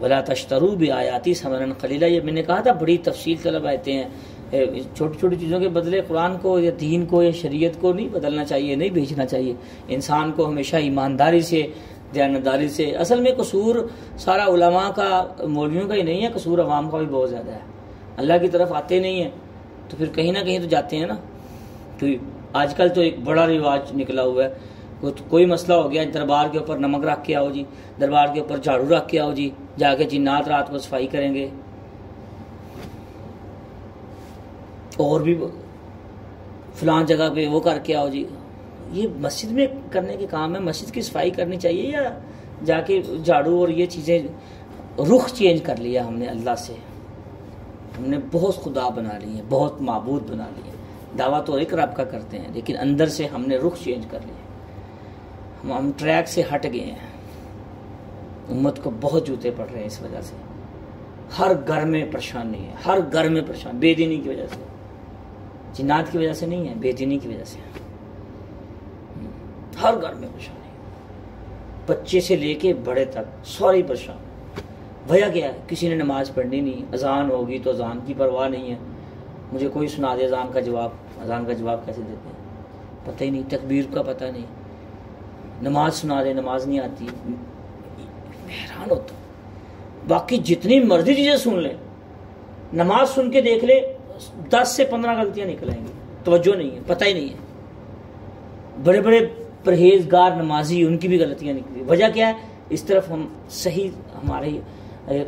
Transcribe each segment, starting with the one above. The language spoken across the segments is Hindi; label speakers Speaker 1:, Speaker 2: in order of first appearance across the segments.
Speaker 1: वला तश्तरू भी आयाती समरन खलीला, ये मैंने कहा था बड़ी तफसील तलब आते हैं। छोटी छोटी चीज़ों के बदले कुरान को या दीन को या शरीयत को नहीं बदलना चाहिए, नहीं बेचना चाहिए। इंसान को हमेशा ईमानदारी से, दयानतदारी से, असल में कसूर सारा उलमा का, मौलवियों का ही नहीं है, कसूर अवाम का भी बहुत ज़्यादा है। अल्लाह की तरफ आते नहीं हैं तो फिर कहीं ना कहीं तो जाते हैं ना। तो आजकल तो एक बड़ा रिवाज निकला हुआ है, कोई मसला हो गया, दरबार के ऊपर नमक रख के आओ जी, दरबार के ऊपर झाड़ू रख के आओ जी, जाके जिन्नात रात को सफाई करेंगे। और भी फलां जगह पे वो करके आओ जी। ये मस्जिद में करने के काम है, मस्जिद की सफाई करनी चाहिए, या जाके झाड़ू और ये चीज़ें। रुख चेंज कर लिया हमने अल्लाह से, हमने बहुत खुदा बना लिए, बहुत माबूद बना लिए। दावा तो एक रब का करते हैं लेकिन अंदर से हमने रुख चेंज कर लिया, हम ट्रैक से हट गए हैं। उम्मत को बहुत जूते पड़ रहे हैं इस वजह से। हर घर में परेशानी है, हर घर में परेशान, बेदीनी की वजह से, जिन्नात की वजह से नहीं है, बेदीनी की वजह से। हर घर में परेशानी, बच्चे से लेके बड़े तक सारे परेशान। वजह क्या है? किसी ने नमाज पढ़नी नहीं, अजान होगी तो अजान की परवाह नहीं है। मुझे कोई सुना दे अजान का जवाब, अजान का जवाब कैसे देते हैं पता ही नहीं, तकबीर का पता नहीं, नमाज सुना दे, नमाज नहीं आती। हैरान होता। बाकी जितनी मर्जी चीज़ें सुन ले, नमाज सुन के देख ले, 10 से 15 गलतियां निकलेंगी, तवज्जो नहीं है, पता ही नहीं है। बड़े बड़े परहेजगार नमाजी, उनकी भी गलतियां निकली। वजह क्या है? इस तरफ हम सही, हमारी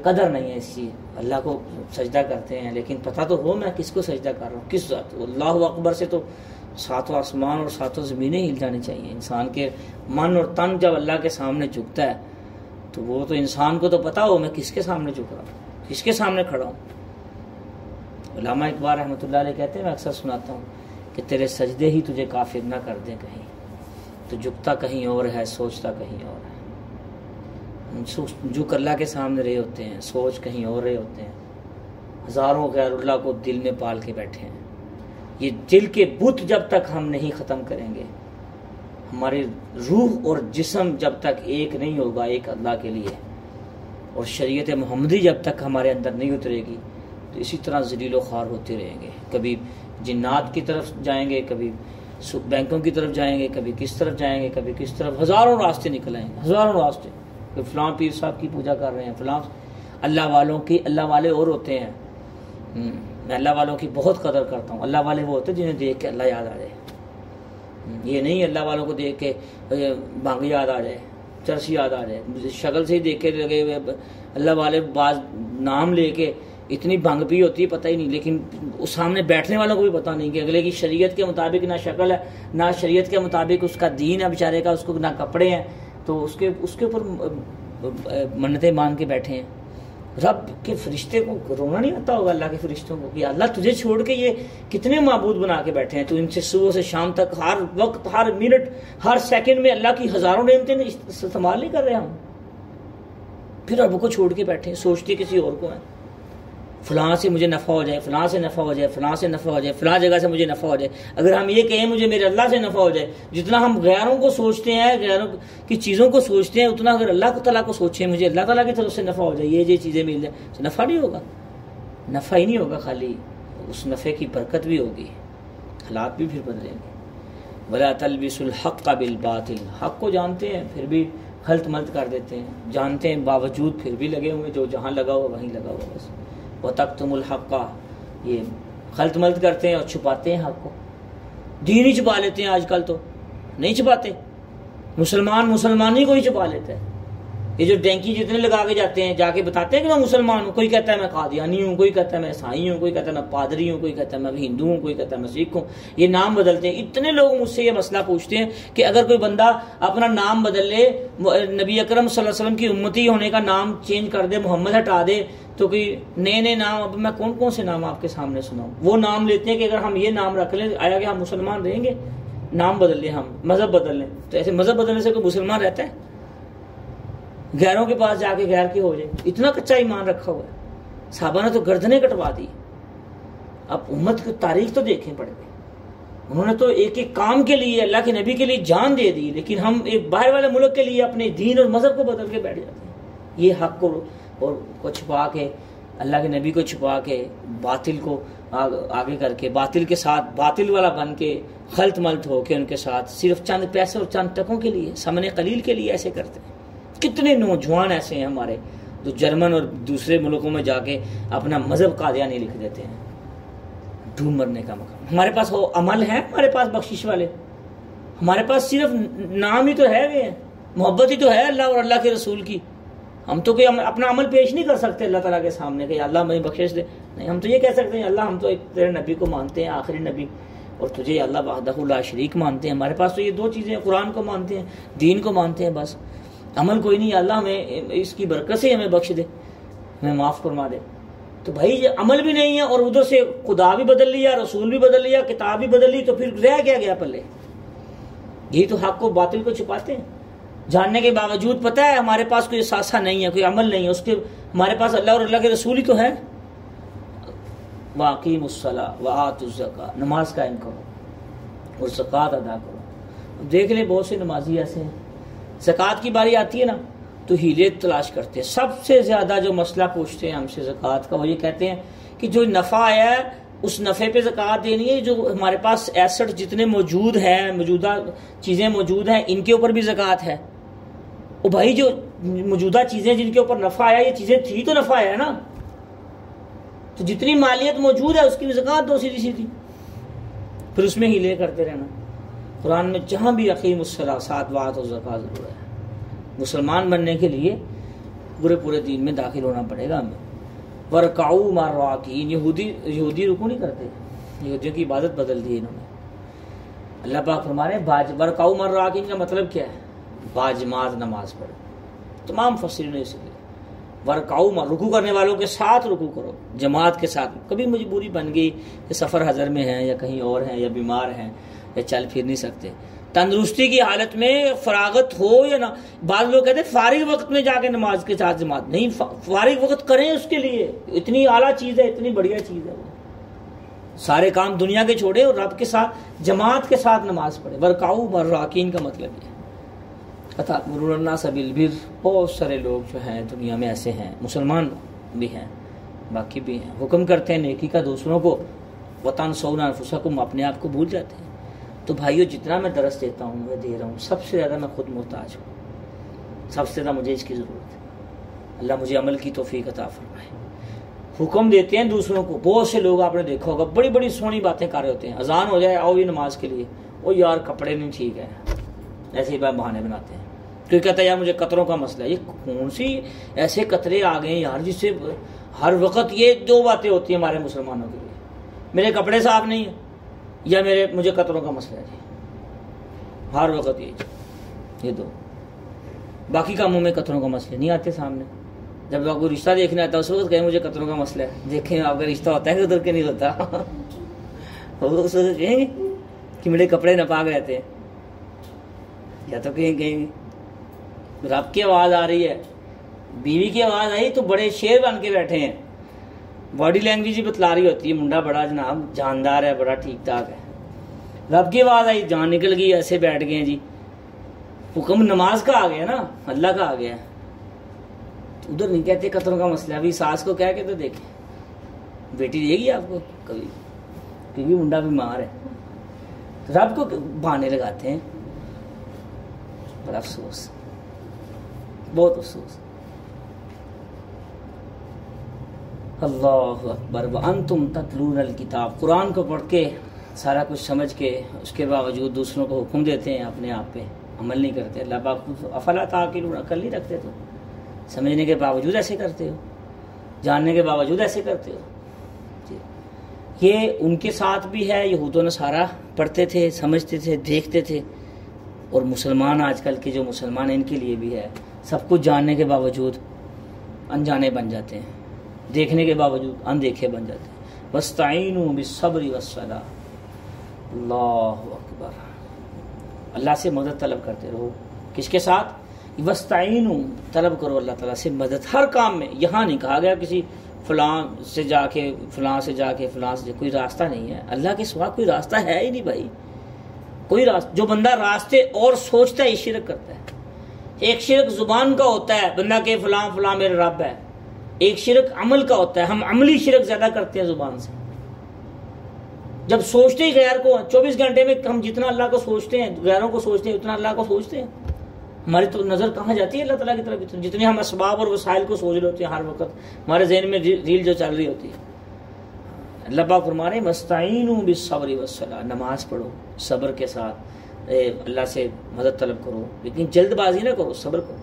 Speaker 1: कदर नहीं है इस चीज़। अल्लाह को सजदा करते हैं लेकिन पता तो हो मैं किसको सजदा कर रहा हूँ, किस ज़ात। अल्लाहु अकबर से तो सातों आसमान और सातों ज़मीनें हिल जानी चाहिए। इंसान के मन और तन जब अल्लाह के सामने झुकता है तो वो तो इंसान को तो पता हो मैं किसके सामने झुक रहा हूँ, किसके सामने खड़ा हूँ। उलमा इकबाल रहमतुल्लाह अलैह कहते हैं, मैं अक्सर सुनाता हूँ कि तेरे सजदे ही तुझे काफिर ना कर दें कहीं, तो झुकता कहीं और है, सोचता कहीं और है। झुक अल्लाह के सामने रहे होते हैं, सोच कहीं और रहे होते हैं। हज़ारों गैरुल्लाह को दिल में पाल के बैठे हैं। ये दिल के बुत जब तक हम नहीं ख़त्म करेंगे, हमारी रूह और जिस्म जब तक एक नहीं होगा एक अल्लाह के लिए, और शरीयत मोहम्मदी जब तक हमारे अंदर नहीं उतरेगी, तो इसी तरह ज़लील ख़ार होते रहेंगे। कभी जिन्नात की तरफ जाएंगे, कभी बैंकों की तरफ जाएंगे, कभी किस तरफ जाएंगे, कभी किस तरफ। हज़ारों रास्ते निकलेंगे, हज़ारों रास्ते। कि फ़लाँ पीर साहब की पूजा कर रहे हैं, फ़लाँ अल्लाह वालों की, अल्लाह वाले और होते हैं। मैं अल्लाह वालों की बहुत कदर करता हूँ। अल्लाह वाले वो होते हैं जिन्हें देख के अल्लाह याद आ जाए। ये नहीं अल्लाह वालों को देख के भांग याद आ जाए, चर्च याद आ जाए। शक्ल से ही देख के लगे हुए अल्लाह वाले, बाज नाम लेके इतनी भंग पी होती है पता ही नहीं, लेकिन उस सामने बैठने वालों को भी पता नहीं कि अगले की शरीयत के मुताबिक ना शक्ल है, ना शरीयत के मुताबिक उसका दीन है बेचारे का, उसको ना कपड़े हैं, तो उसके ऊपर मन्नतें मान के बैठे हैं। रब के फरिश्ते को रोना नहीं आता होगा अल्लाह के फरिश्तों को कि अल्लाह तुझे छोड़ के ये कितने माबूद बना के बैठे हैं, तो इनसे सुबह से शाम तक हर वक्त, हर मिनट, हर सेकंड में अल्लाह की हज़ारों नेमतें इस्तेमाल नहीं कर रहे हम। फिर रब को छोड़ के बैठे हैं, सोचते किसी और को है। फलां से मुझे नफ़ा हो जाए, फलां से नफ़ा हो जाए, फलां से नफ़ा हो जाए, फलां जगह से मुझे नफ़ा हो जाए। अगर हम ये कहें मुझे मेरे अल्लाह से नफ़ा हो जाए, जितना हम गैरों को सोचते हैं, गैरों की चीज़ों को सोचते हैं, उतना अगर अल्लाह ताला को सोचें मुझे अल्लाह ताला की तरफ से नफ़ा हो जाए, ये चीज़ें मिल जाए, तो नफ़ा नहीं होगा। नफ़ा ही नहीं होगा, खाली उस नफ़े की बरकत भी होगी, हालात भी फिर बदलेंगे। वला तलबिसुल हक़्क़ बिल बातिल, हक़ को जानते हैं फिर भी खल्त मल्त कर देते हैं, जानते हैं बावजूद फिर भी लगे हुए, जो जहाँ लगा हुआ वहीं लगा हुआ बस। व तक्तुमुल हक़्क़, ये खल्त मल्त करते हैं और छुपाते हैं हक़ को। दीन ही छुपा लेते हैं आजकल, तो नहीं छुपाते, मुसलमान ही को ही छुपा लेते हैं। ये जो डैंकी जितने लगा के जाते हैं, जाके बताते हैं कि मैं मुसलमान हूँ, कोई कहता है मैं कादियानी हूँ, कोई कहता है मैं ईसाई हूँ, कोई कहता है मैं पादरी हूँ, कोई कहता है मैं हिंदू हूँ, कोई कहता है मैं सिख हूँ। ये नाम बदलते हैं। इतने लोग मुझसे ये मसला पूछते हैं कि अगर कोई बंदा अपना नाम बदल ले, नबी अकरम सल्लल्लाहु अलैहि वसल्लम की उम्मती होने का नाम चेंज कर दे, मोहम्मद हटा दे, तो कोई नए नाम, अब मैं कौन कौन से नाम आपके सामने सुनाऊँ। वो नाम लेते हैं कि अगर हम ये नाम रख लें आया कि हम मुसलमान रहेंगे, नाम बदल लें, हम मज़हब बदल लें। तो ऐसे मज़हब बदलने से कोई मुसलमान रहता है? गैरों के पास जाके गैर के हो जाए, इतना कच्चा ईमान रखा हुआ है। साहबा ने तो गर्दनें कटवा दी। अब उम्मत की तारीख तो देखें पड़े, उन्होंने तो एक एक काम के लिए अल्लाह के नबी के लिए जान दे दी, लेकिन हम एक बाहर वाले मुल्क के लिए अपने दीन और मजहब को बदल के बैठ जाते हैं। ये हक को और को छुपा के, अल्लाह के नबी को छुपा के, बातिल को आगे करके, बातिल के साथ बातिल वाला बन के, खल्त मल्त हो के उनके साथ सिर्फ चंद पैसे और चंद टकों के लिए, समने कलील के लिए ऐसे करते हैं। कितने नौजवान ऐसे हैं हमारे जो जर्मन और दूसरे मुल्कों में जाके अपना मजहब कादियानी लिख देते हैं, ढूंढ मरने का मकाम। हमारे पास वो अमल है, हमारे पास बख्शिश वाले, हमारे पास सिर्फ नाम ही तो है, वे मोहब्बत ही तो है अल्लाह और अल्लाह के रसूल की। हम तो कोई अपना अमल पेश नहीं कर सकते अल्लाह ताला के सामने कि अल्लाह मुझे बख्शिश दे, नहीं। हम तो ये कह सकते हैं अल्लाह हम तो एक तेरे नबी को मानते हैं, आखिरी नबी, और तुझे अल्लाह वहदहू ला शरीक मानते हैं। हमारे पास तो ये दो चीज़ें हैं, कुरान को मानते हैं, दीन को मानते हैं, बस अमल कोई नहीं। अल्लाह हमें इसकी बरकत से हमें बख्श दे, हमें माफ़ फरमा दे। तो भाई ये अमल भी नहीं है और उधर से खुदा भी बदल लिया, रसूल भी बदल लिया, किताब भी बदल ली, तो फिर रह क्या गया पल्ले? यही तो हक को बातिल को छुपाते हैं। जानने के बावजूद पता है हमारे पास कोई सासा नहीं है, कोई अमल नहीं है, उसके हमारे पास अल्लाह और अल्लाह के रसूल ही तो है। वाक़ीमुस्सला व आतुज़्ज़का, नमाज कायम करो और ज़कात अदा करो। देख ले बहुत से नमाजी ऐसे हैं, ज़कात की बारी आती है ना तो हीले तलाश करते हैं। सबसे ज़्यादा जो मसला पूछते हैं हमसे ज़कात का, वो ये कहते हैं कि जो नफ़ा आया है उस नफ़े पे ज़कात देनी है, जो हमारे पास एसेट जितने मौजूद हैं, मौजूदा चीज़ें मौजूद हैं, इनके ऊपर भी ज़कात है। ओ भाई जो मौजूदा चीज़ें जिनके ऊपर नफ़ा आया, ये चीज़ें थी तो नफ़ा आया ना, तो जितनी मालियत मौजूद है उसकी भी ज़कात दो सीधी सीधी, फिर उसमें हीले करते रहना। कुरान में जहाँ भी अक़ीमुस्सलाह, सात वात और ज़कात ज़रूर है। मुसलमान बनने के लिए पूरे दीन में दाखिल होना पड़ेगा हमें। वरकाऊ मार राकीन, यहूदी रुकू नहीं करते, यहूदियों की इबादत बदल दी इन्होंने। अल्लाह पाक फरमा रहे हैं वरकाऊ मार राकीन का मतलब क्या है? बाजमात नमाज पढ़ो। तमाम फसीर ने इसलिए वरकाऊ मार, रुकू करने वालों के साथ रुकू करो, जमात के साथ। कभी मजबूरी बन गई कि सफ़र हज़र में है या कहीं और हैं या बीमार हैं या चल फिर नहीं सकते, तंदुरुस्ती की हालत में फरागत हो या ना, बाद लोग कहते हैं फारिग वक्त में जाके नमाज के साथ जमात नहीं, फारिग वक्त करें उसके लिए, इतनी आला चीज़ है, इतनी बढ़िया चीज़ है वो। सारे काम दुनिया के छोड़े और रब के साथ जमात के साथ नमाज पढ़े। वरकाऊ मर्राकीन का मतलब ये अतामुरुन्ना सबिल बिर। बहुत सारे लोग जो हैं दुनिया में ऐसे हैं, मुसलमान भी हैं, बाकी भी हैं, हुक्म करते हैं नेकी का दूसरों को, वतनसौना अनफुसकुम, अपने आप को भूल जाते हैं। तो भाइयों जितना मैं दरस देता हूँ, मैं दे रहा हूँ, सबसे ज़्यादा मैं खुद मोहताज हूँ, सबसे ज़्यादा मुझे इसकी ज़रूरत है। अल्लाह मुझे अमल की तौफीक अता फरमाए। हुक्म देते हैं दूसरों को, बहुत से लोग आपने देखा होगा बड़ी बड़ी सोहनी बातें कर रहे होते हैं, अजान हो जाए आओ ये नमाज के लिए, ओ यार कपड़े नहीं ठीक है, ऐसे ही बहाने बनाते हैं। कोई कहता है यार मुझे कतरों का मसला है। ये कौन सी ऐसे कतरे आ गए यार जिससे हर वक्त ये दो बातें होती हैं हमारे मुसलमानों के लिए, मेरे कपड़े साफ नहीं है या मुझे कतरों का मसला है जी, हर वक्त ये दो। बाकी कामों में कतरों का मसले नहीं आते सामने। जब आपको रिश्ता देखने आता है उस वक्त कहें मुझे कतरों का मसला है, देखें आपका रिश्ता होता है उधर के नहीं होता उस वक्त कहेंगे कि मेरे कपड़े नापाक रहते हैं, या तो कहेंगे रब की आवाज़ आ रही है, बीवी की आवाज़ आई तो बड़े शेर बन के बैठे हैं, बॉडी लैंग्वेज ही बतला रही होती है, मुंडा बड़ा जनाब जानदार है, बड़ा ठीक ठाक है। रब की आवाज़ आई, जान निकल गई, ऐसे बैठ गए जी। हुक्म नमाज का आ गया ना, अल्लाह का आ गया, तो उधर नहीं कहते कतरों का मसला। अभी सास को कह के तो देखें, बेटी देगी आपको कभी, क्योंकि मुंडा बीमार है, तो रब को बहाने लगाते हैं। बड़ा अफसोस, बहुत अफसोस। अल्लाहु अकबर। व अंतुम ततलूनल किताब, कुरान को पढ़ के सारा कुछ समझ के उसके बावजूद दूसरों को हुक्म देते हैं, अपने आप पे अमल नहीं करते। अल्लाह पाक अफला ताक़िलून, अकल नहीं रखते, तो समझने के बावजूद ऐसे करते हो, जानने के बावजूद ऐसे करते हो। ये उनके साथ भी है, यहूद नसारा पढ़ते थे, समझते थे, देखते थे, और मुसलमान आजकल के जो मुसलमान इनके लिए भी है, सब कुछ जानने के बावजूद अनजाने बन जाते हैं, देखने के बावजूद अनदेखे बन जाते हैं। वस्ताईनु बिस्सब्रि वस्सलाह, अल्लाहु अकबर। अल्लाह से मदद तलब करते रहो, किसके साथ? वस्ताईनु, तलब करो अल्लाह ताला से मदद हर काम में। यहाँ नहीं कहा गया किसी फलां से जाके फलां से जाके फलां से, कोई रास्ता नहीं है, अल्लाह के सिवा कोई रास्ता है ही नहीं भाई, कोई रास्ता। जो बंदा रास्ते और सोचता है, शिरक करता है। एक शिरक जुबान का होता है, बंदा के फलां फलां मेरा रब है, एक शिरक अमल का होता है, हम अमली शिरक ज्यादा करते हैं जुबान से। जब सोचते ही गैर को 24 घंटे में हम जितना अल्लाह को सोचते हैं, गैरों को सोचते हैं, उतना अल्लाह को सोचते हैं। हमारी तो नजर कहाँ जाती है अल्लाह ताला की तरफ? जितने हम असबाब और वसाइल को सोच रहे होते हैं हर वक्त, हमारे ज़हन में रील जो चल रही होती है। अल्लाह पाक फरमा रहे हैं मस्ताईनु बिस्सब्रि वस्सलाह, नमाज पढ़ो सब्र के साथ, अल्लाह से मदद तलब करो, लेकिन जल्दबाजी ना करो, सब्र करो।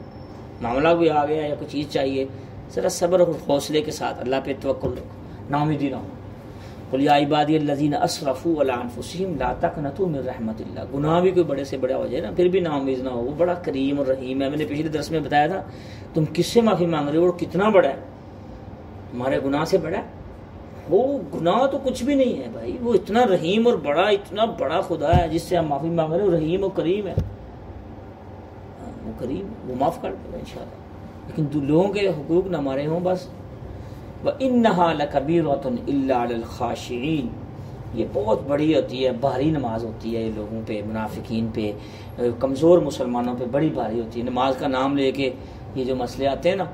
Speaker 1: मामला भी आ गया या कोई चीज़ चाहिए, ज़रा सब्र और हौसले के साथ अल्लाह पे तवक्कुल रखो, नाउमीदी ना हो। कुल या इबादियल्लज़ीना अस्रफू अला अनफुसिहिम ला तक़नतू मिन रहमतिल्लाह। गुनाह भी कोई बड़े से बड़ा हो जाए ना, फिर भी नाउमीद ना हो, वो बड़ा करीम और रहीम है। मैंने पिछले दर्स में बताया था, तुम किससे माफ़ी मांग रहे हो और कितना बड़ा है, हमारे गुनाह से बड़ा है वो। गुनाह तो कुछ भी नहीं है भाई, वो इतना रहीम और बड़ा, इतना बड़ा खुदा है जिससे हम माफ़ी मांग रहे हो, रहीम और करीम है। वो करीम, वो माफ़ कर देगा इंशाअल्लाह। लेकिन लोगों के हुकूक ना हमारे हों बस। व इन्नहा लकबीरतुन इल्ला अलल खाशिईन, ये बहुत बड़ी होती है, भारी नमाज होती है ये लोगों पे, मुनाफिकीन पे, कमज़ोर मुसलमानों पे बड़ी भारी होती है। नमाज का नाम लेके ये जो मसले आते हैं ना,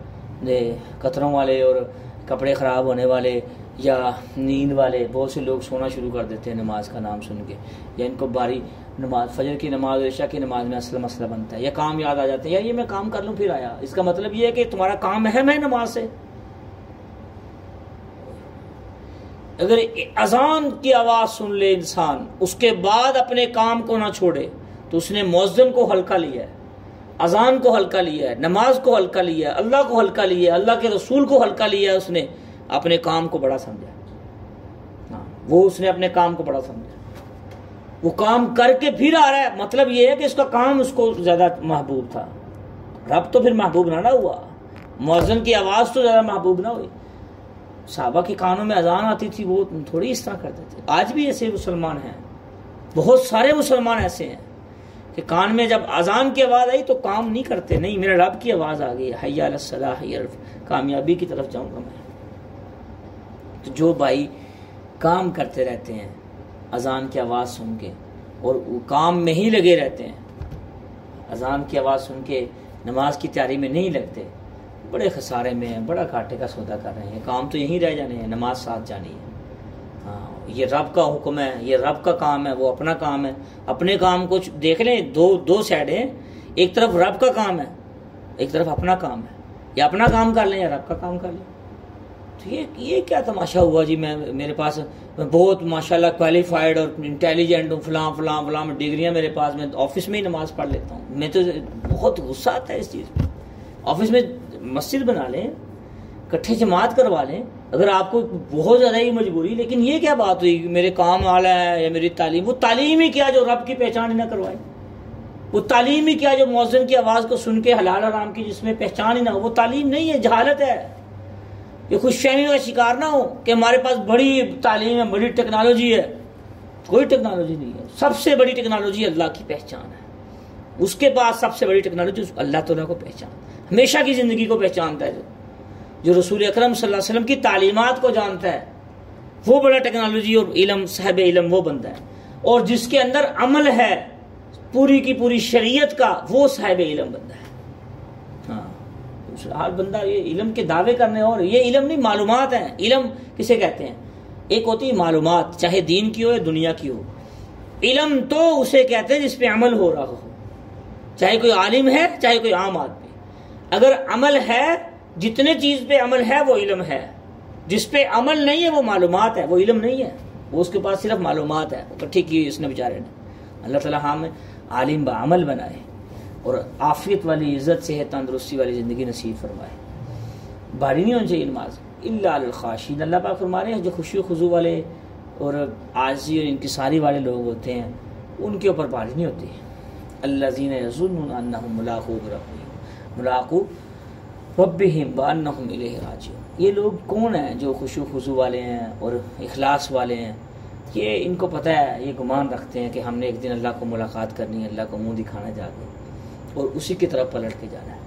Speaker 1: कतरों वाले और कपड़े ख़राब होने वाले या नींद वाले, बहुत से लोग सोना शुरू कर देते हैं नमाज का नाम सुन के, या इनको बारी नमाज, फजर की नमाज, इशा की नमाज में असल मसला बनता है, या काम याद आ जाते हैं, यार ये मैं काम कर लूँ फिर आया। इसका मतलब ये है कि तुम्हारा काम अहम है नमाज से। अगर अजान की आवाज़ सुन ले इंसान, उसके बाद अपने काम को ना छोड़े, तो उसने मुअज्जिन को हल्का लिया है, अजान को हल्का लिया है, नमाज को हल्का लिया है, अल्लाह को हल्का लिया है, अल्लाह के रसूल को हल्का लिया है, उसने अपने काम को बड़ा समझा। हाँ, वो उसने अपने काम को बड़ा समझा, वो काम करके फिर आ रहा है। मतलब ये है कि इसका काम उसको ज़्यादा महबूब था। रब तो फिर महबूब ना हुआ, मुअज्जिन की आवाज़ तो ज़्यादा महबूब ना हुई। साहबा के कानों में अजान आती थी, वो थोड़ी इस तरह करते थे। आज भी ऐसे मुसलमान हैं, बहुत सारे मुसलमान ऐसे हैं कि कान में जब अजान की आवाज़ आई तो काम नहीं करते, नहीं मेरे रब की आवाज़ आ गई, हय्या अलस सलाह, कामयाबी की तरफ जाऊँगा मैं। तो जो भाई काम करते रहते हैं अजान की आवाज़ सुन के और वो काम में ही लगे रहते हैं, अजान की आवाज़ सुन के नमाज की तैयारी में नहीं लगते, बड़े खसारे में हैं, बड़ा घाटे का सौदा कर रहे हैं। काम तो यहीं रह जाने हैं, नमाज साथ जानी है। हाँ, ये रब का हुक्म है, ये रब का काम है, वो अपना काम है। अपने काम को देख लें, दो साइड हैं, एक तरफ रब का काम है, एक तरफ अपना काम है। या अपना काम कर लें या रब का काम कर लें। तो ये क्या तमाशा हुआ जी, मेरे पास बहुत माशाल्लाह क्वालिफाइड और इंटेलिजेंट हूँ, फलां डिग्रियाँ मेरे पास, मैं ऑफिस में ही नमाज पढ़ लेता हूँ। मैं तो बहुत गुस्सा आता है इस चीज़ पर। ऑफिस में मस्जिद बना लें, इकट्ठे जमात करवा लें अगर आपको बहुत ज़्यादा ही मजबूरी। लेकिन ये क्या बात हुई, मेरे काम वाला है या मेरी तालीम, वो तालीम ही क्या जो रब की पहचान ही ना करवाए, वो तालीम ही क्या जो मुअज्जिन की आवाज़ को सुन के हलाल हराम की जिसमें पहचान ही ना हो, वो तालीम नहीं है, जहालत है। ये खुशफहमी का शिकार ना हो कि हमारे पास बड़ी तालीम है, बड़ी टेक्नोलॉजी है। कोई टेक्नोलॉजी नहीं है, सबसे बड़ी टेक्नोलॉजी अल्लाह की पहचान है। उसके बाद सबसे बड़ी टेक्नोलॉजी अल्लाह ताला को पहचान, हमेशा की ज़िंदगी को पहचानता है, जो रसूल अकरम सल्लल्लाहु अलैहि वसल्लम की तालीमात को जानता है, वो बड़ा टेक्नोलॉजी और इल्म, साहिब इल्म वो बनता है। और जिसके अंदर अमल है पूरी की पूरी शरीयत का, वो साहिब इल्म बनता है। हाँ, हर बंदा ये इल्म के दावे करने, और ये इल्म नहीं, मालूमात हैं। इल्म किसे कहते हैं? एक होती है मालूमात, चाहे दीन की हो या दुनिया की हो। इल्म तो उसे कहते हैं जिस पे अमल हो रहा हो, चाहे कोई आलिम है चाहे कोई आम आदमी। अगर अमल है, जितने चीज पे अमल है वो इल्म है, जिस पे अमल नहीं है वो मालूमात है, वो इल्म नहीं है, वो उसके पास सिर्फ मालूमात है, इकट्ठी की इसने बेचारे ने। अल्लाह ताला हमें आलिम बाअमल बनाए और आफियत वाली, इज्जत सेहत तंदुरुस्ती वाली ज़िंदगी नसीब फरमाए। भारी नहीं होनी चाहिए नमाज, इल्ला अल खाशिन। अल्लाह पाक फरमा रहे हैं जो खुशी खुजू वाले और आजी और इंकिसारी वाले लोग होते हैं उनके ऊपर भारी नहीं होती। अल्लज़ीना यज़ुन्नुना अन्नहुम मुलाक़ू रब्बिहिम व अन्नहुम इलैहि राजिऊन। ये लोग कौन हैं जो खुशी खुजू वाले हैं और इखलास वाले हैं? ये इनको पता है, ये गुमान रखते हैं कि हमने एक दिन अल्लाह को मुलाकात करनी है, अल्लाह को मुँह दिखाना जाके और उसी की तरफ पलट के जाना है।